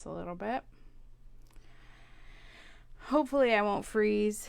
a little bit. Hopefully I won't freeze.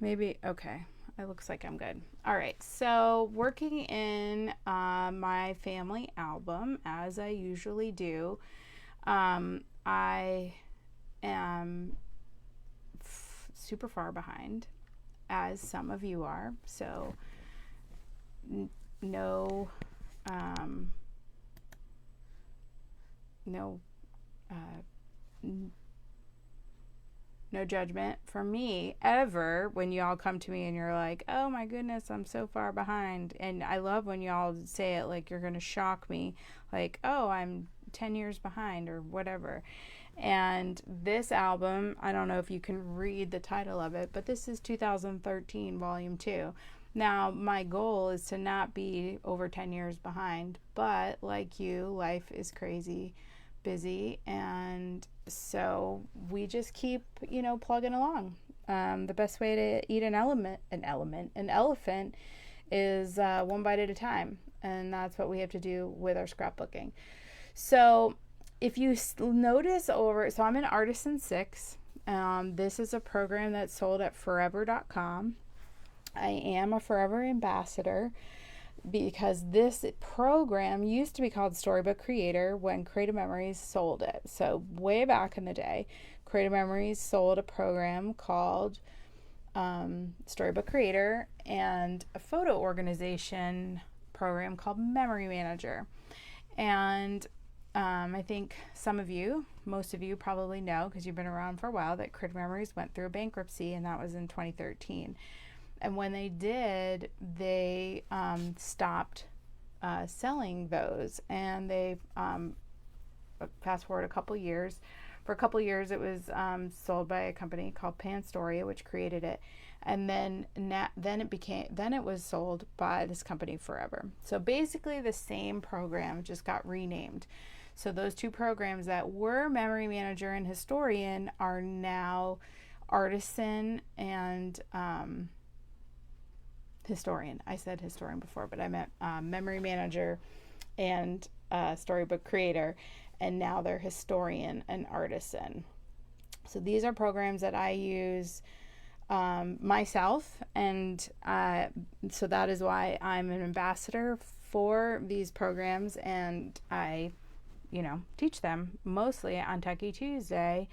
Maybe, okay. It looks like I'm good. All right, so working in my family album, as I usually do, I am super far behind, as some of you are. So no, no, no judgment for me ever when y'all come to me and you're like, oh my goodness, I'm so far behind. And I love when y'all say it like you're going to shock me, like, oh, I'm 10 years behind or whatever. And this album, I don't know if you can read the title of it, but this is 2013 volume 2. Now, my goal is to not be over 10 years behind, but like you, life is crazy busy, and so we just keep, plugging along. The best way to eat an elephant is one bite at a time, and that's what we have to do with our scrapbooking. So if you notice so I'm in Artisan 6. This is a program that's sold at forever.com. I am a Forever ambassador because this program used to be called Storybook Creator when Creative Memories sold it. So way back in the day, Creative Memories sold a program called Storybook Creator and a photo organization program called Memory Manager. And I think most of you probably know, because you've been around for a while, that Creative Memories went through a bankruptcy, and that was in 2013. And when they did, they stopped selling those, and they fast forward a couple years. For a couple years, it was sold by a company called Panstoria, which created it, and then it was sold by this company Forever. So basically, the same program just got renamed. So those two programs that were Memory Manager and Historian are now Artisan and Historian. I said Historian before, but I meant Memory Manager and Storybook Creator, and now they're Historian and Artisan. So these are programs that I use myself, and so that is why I'm an ambassador for these programs, and I teach them mostly on Techie Tuesday.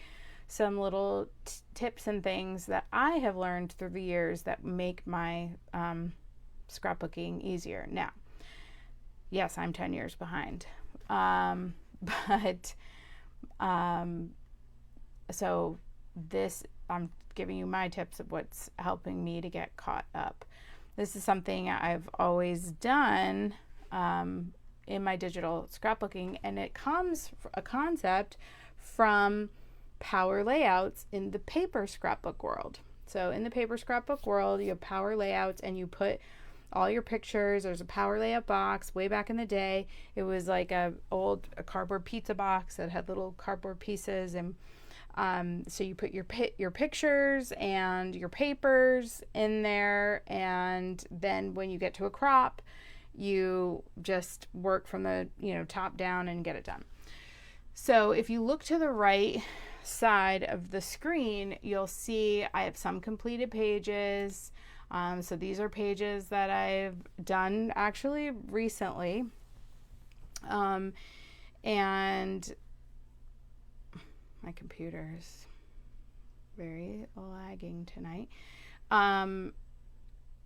Some little tips and things that I have learned through the years that make my scrapbooking easier. Now, yes, I'm 10 years behind. So this, I'm giving you my tips of what's helping me to get caught up. This is something I've always done in my digital scrapbooking, and it comes a concept from power layouts in the paper scrapbook world. So in the paper scrapbook world, you have power layouts, and you put all your pictures. There's a power layout box. Way back in the day, it was like a cardboard pizza box that had little cardboard pieces, and so you put your pictures and your papers in there, and then when you get to a crop, you just work from the top down and get it done. So if you look to the right side of the screen, you'll see I have some completed pages. So these are pages that I've done actually recently. And my computer is very lagging tonight.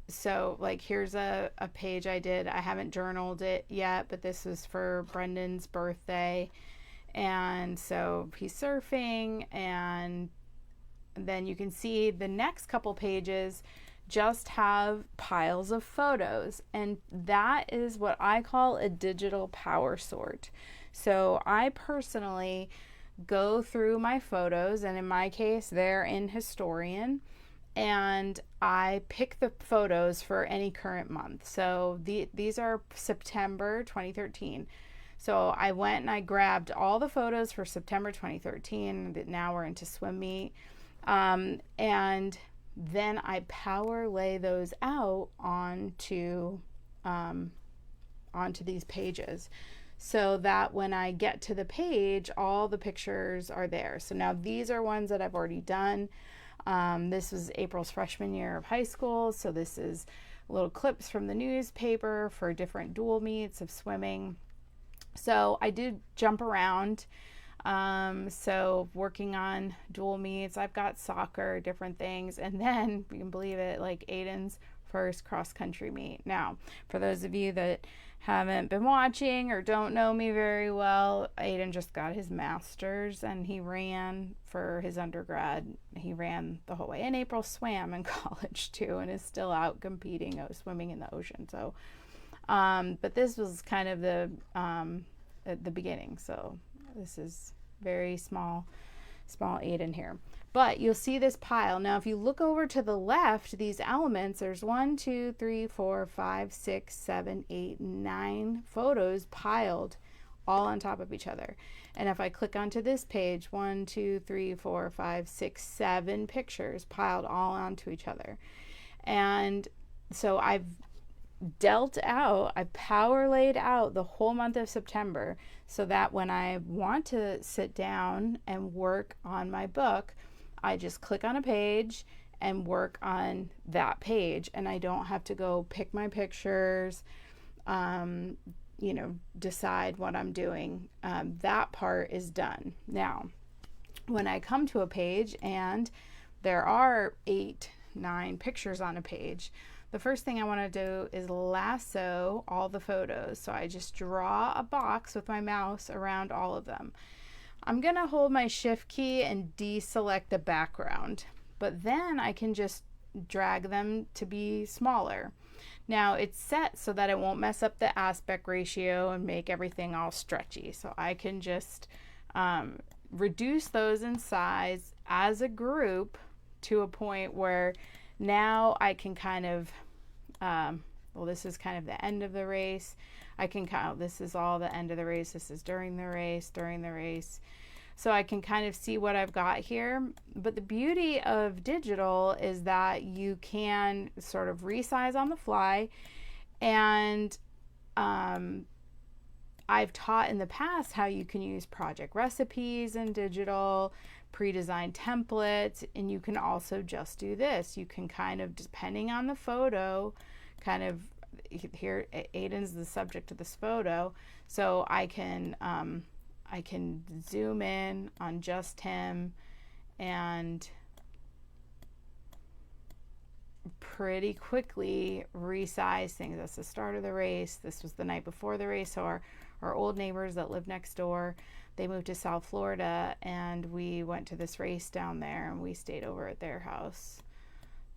So like here's a page I did. I haven't journaled it yet, but this was for Brendan's birthday. And so he's surfing, and then you can see the next couple pages just have piles of photos, and that is what I call a digital power sort. So I personally go through my photos, and in my case they're in Historian, and I pick the photos for any current month. So these are September 2013. So I went and I grabbed all the photos for September 2013. Now we're into swim meet. And then I power lay those out onto these pages. so that when I get to the page, all the pictures are there. So now these are ones that I've already done. This was April's freshman year of high school, so this is little clips from the newspaper for different dual meets of swimming. So I did jump around. So working on dual meets, I've got soccer, different things, and then you can believe it, like Aiden's first cross country meet. Now, for those of you that haven't been watching or don't know me very well, Aiden just got his master's and he ran for his undergrad. He ran the whole way. And April swam in college too and is still out competing, swimming in the ocean. So, but this was kind of at the beginning. So this is very small Aiden here. But you'll see this pile. Now, if you look over to the left, these elements, there's 1, 2, 3, 4, 5, 6, 7, 8, 9 photos piled all on top of each other. And if I click onto this page, 1, 2, 3, 4, 5, 6, 7 pictures piled all onto each other. And so I've power laid out the whole month of September so that when I want to sit down and work on my book, I just click on a page and work on that page, and I don't have to go pick my pictures, decide what I'm doing. That part is done. Now, when I come to a page and there are 8, 9 pictures on a page, the first thing I want to do is lasso all the photos. So I just draw a box with my mouse around all of them. I'm going to hold my shift key and deselect the background, but then I can just drag them to be smaller. Now it's set so that it won't mess up the aspect ratio and make everything all stretchy. So I can just reduce those in size as a group to a point where now I can kind of, this is kind of the end of the race. I can count, this is all the end of the race. This is during the race. So I can kind of see what I've got here. But the beauty of digital is that you can sort of resize on the fly. And I've taught in the past how you can use project recipes in digital, pre-designed templates, and you can also just do this. You can kind of, depending on the photo, kind of, here Aiden's the subject of this photo, so I can zoom in on just him and pretty quickly resize things. That's the start of the race. This was the night before the race. So our old neighbors that live next door, they moved to South Florida, and we went to this race down there, and we stayed over at their house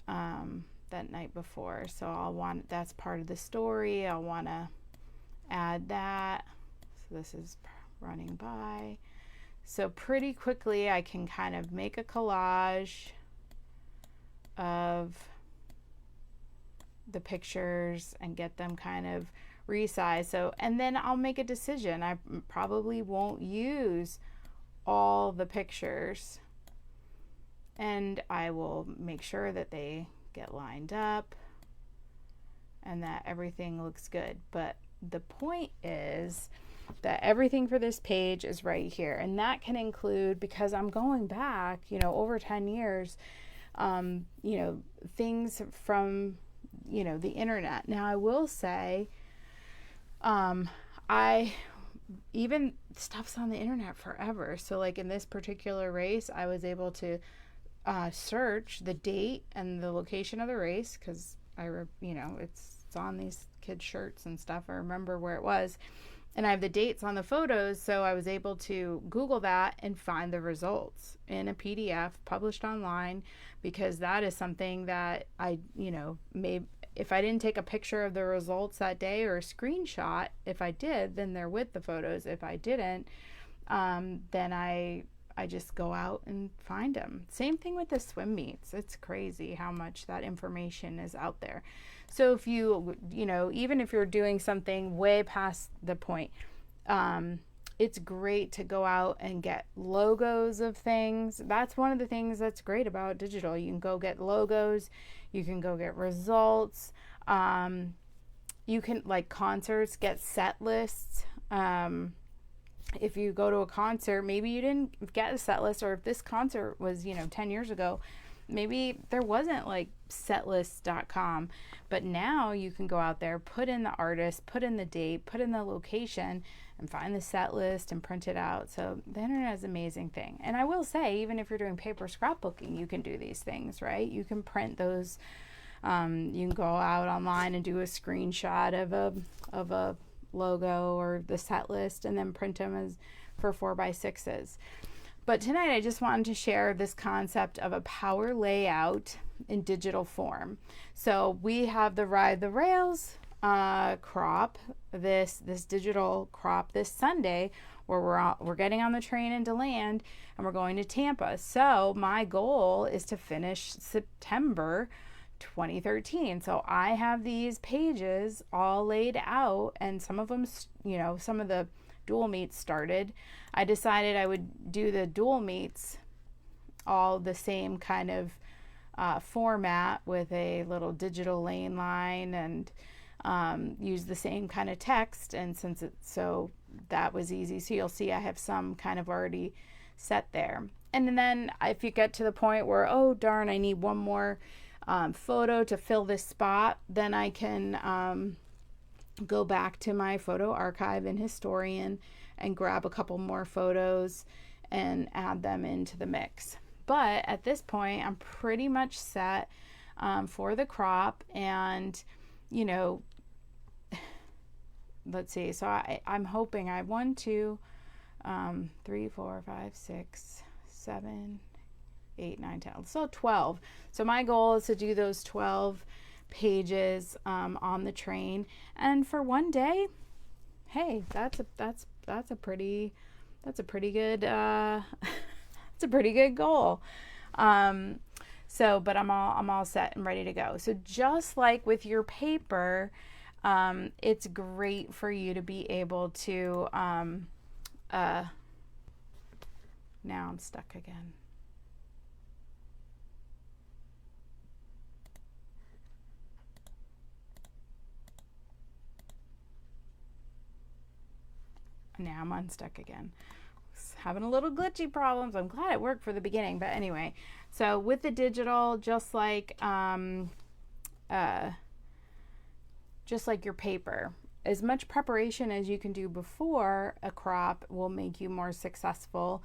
that night before. So that's part of the story. I'll want to add that. So this is running by. So pretty quickly I can kind of make a collage of the pictures and get them kind of resized. So, and then I'll make a decision. I probably won't use all the pictures, and I will make sure that they get lined up and that everything looks good. But the point is that everything for this page is right here, and that can include, because I'm going back, over 10 years, things from, the internet. Now I will say, even stuff's on the internet forever. So like in this particular race, I was able to search the date and the location of the race, because it's on these kids' shirts and stuff. I remember where it was, and I have the dates on the photos, so I was able to Google that and find the results in a PDF published online, because that is something that I, maybe if I didn't take a picture of the results that day or a screenshot, if I did, then they're with the photos. If I didn't, then I just go out and find them. Same thing with the swim meets. It's crazy how much that information is out there. So if you, even if you're doing something way past the point, it's great to go out and get logos of things. That's one of the things that's great about digital. You can go get logos, you can go get results. You can, like concerts, get set lists. If you go to a concert, maybe you didn't get a set list, or if this concert was, 10 years ago, maybe there wasn't like setlist.com, but now you can go out there, put in the artist, put in the date, put in the location, and find the set list and print it out. So the internet is an amazing thing. And I will say, even if you're doing paper scrapbooking, you can do these things, right? You can print those. You can go out online and do a screenshot of a logo or the set list and then print them as for 4x6s. But tonight I just wanted to share this concept of a power layout in digital form. So we have the Ride the Rails crop, this digital crop this Sunday, where we're getting on the train into land and we're going to Tampa. So my goal is to finish September 2013. So I have these pages all laid out, and some of them, some of the dual meets started. I decided I would do the dual meets all the same kind of format with a little digital lane line and use the same kind of text. And since so that was easy. So you'll see I have some kind of already set there. And then if you get to the point where, oh darn, I need one more photo to fill this spot, then I can go back to my photo archive in Historian and grab a couple more photos and add them into the mix. But at this point, I'm pretty much set for the crop. And, let's see. So I'm hoping I have 1, 2, 3, 4, 5, 6, 7, 8, 9, 10. So 12. So my goal is to do those 12 pages on the train. And for one day, hey, that's a pretty good it's a pretty good goal. But I'm all set and ready to go. So just like with your paper, it's great for you to be able to now I'm stuck again. Now I'm unstuck again. Having a little glitchy problems. I'm glad it worked for the beginning, but anyway. So with the digital, just like your paper, as much preparation as you can do before a crop will make you more successful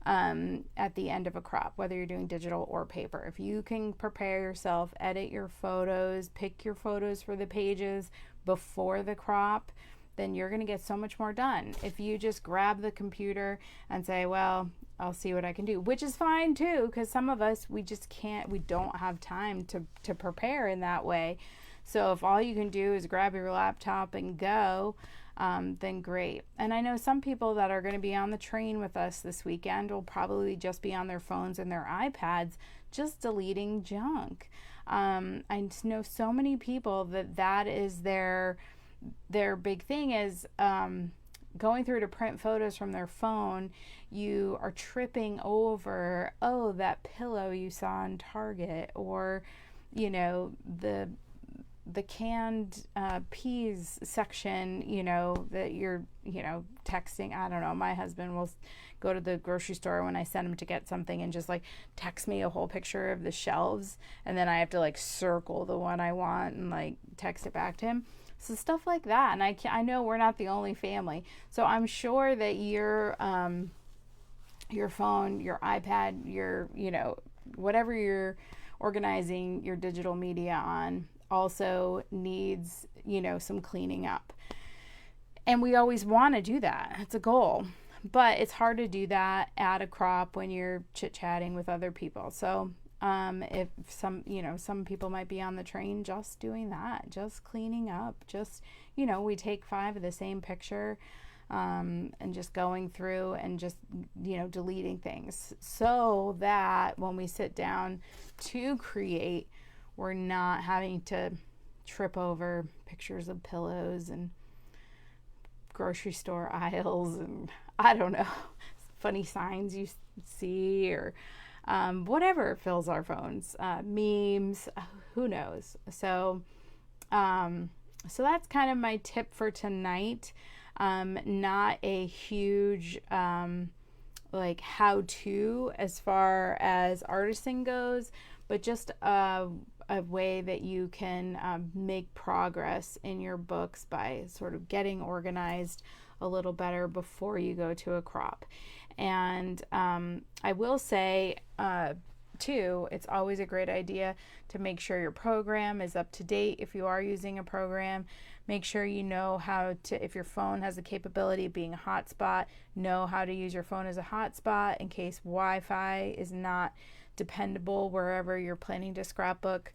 at the end of a crop, whether you're doing digital or paper. If you can prepare yourself, edit your photos, pick your photos for the pages before the crop, then you're going to get so much more done. If you just grab the computer and say, well, I'll see what I can do, which is fine too, because some of us, we don't have time to prepare in that way. So if all you can do is grab your laptop and go, then great. And I know some people that are going to be on the train with us this weekend will probably just be on their phones and their iPads, just deleting junk. I know so many people that is their big thing is going through to print photos from their phone. You are tripping over, that pillow you saw in Target, or the canned peas section, that you're texting. I don't know, my husband will go to the grocery store when I send him to get something and just like text me a whole picture of the shelves, and then I have to like circle the one I want and like text it back to him. So stuff like that. And I know we're not the only family. So I'm sure that your phone, your iPad, your, whatever you're organizing your digital media on also needs, some cleaning up. And we always want to do that. It's a goal. But it's hard to do that at a crop when you're chit-chatting with other people. So if some people might be on the train just doing that, just cleaning up, just, we take 5 of the same picture and just going through and just, deleting things so that when we sit down to create, we're not having to trip over pictures of pillows and grocery store aisles and I don't know, funny signs you see, or whatever fills our phones, memes, who knows. So that's kind of my tip for tonight. Not a huge like how-to as far as Artisan goes, but just a way that you can make progress in your books by sort of getting organized a little better before you go to a crop. And I will say, too, it's always a great idea to make sure your program is up to date. If you are using a program, make sure you know how to, if your phone has the capability of being a hotspot, know how to use your phone as a hotspot in case Wi-Fi is not dependable wherever you're planning to scrapbook.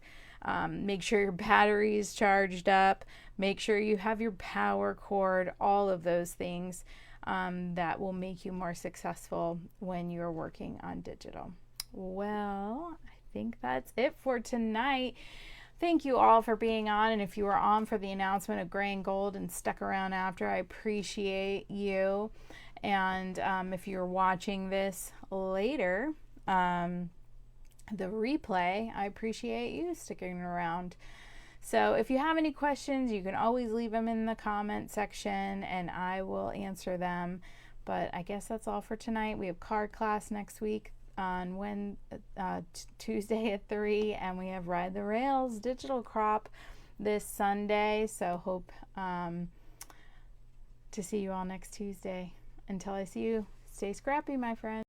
Make sure your battery is charged up. Make sure you have your power cord, all of those things that will make you more successful when you're working on digital. Well, I think that's it for tonight. Thank you all for being on, and if you were on for the announcement of Gray and Gold and stuck around after, I appreciate you. And if you're watching this later, the replay, I appreciate you sticking around. So if you have any questions, you can always leave them in the comment section and I will answer them. But I guess that's all for tonight. We have card class next week on Tuesday at 3, and we have Ride the Rails digital crop this Sunday. So hope to see you all next Tuesday. Until I see you, stay scrappy, my friends.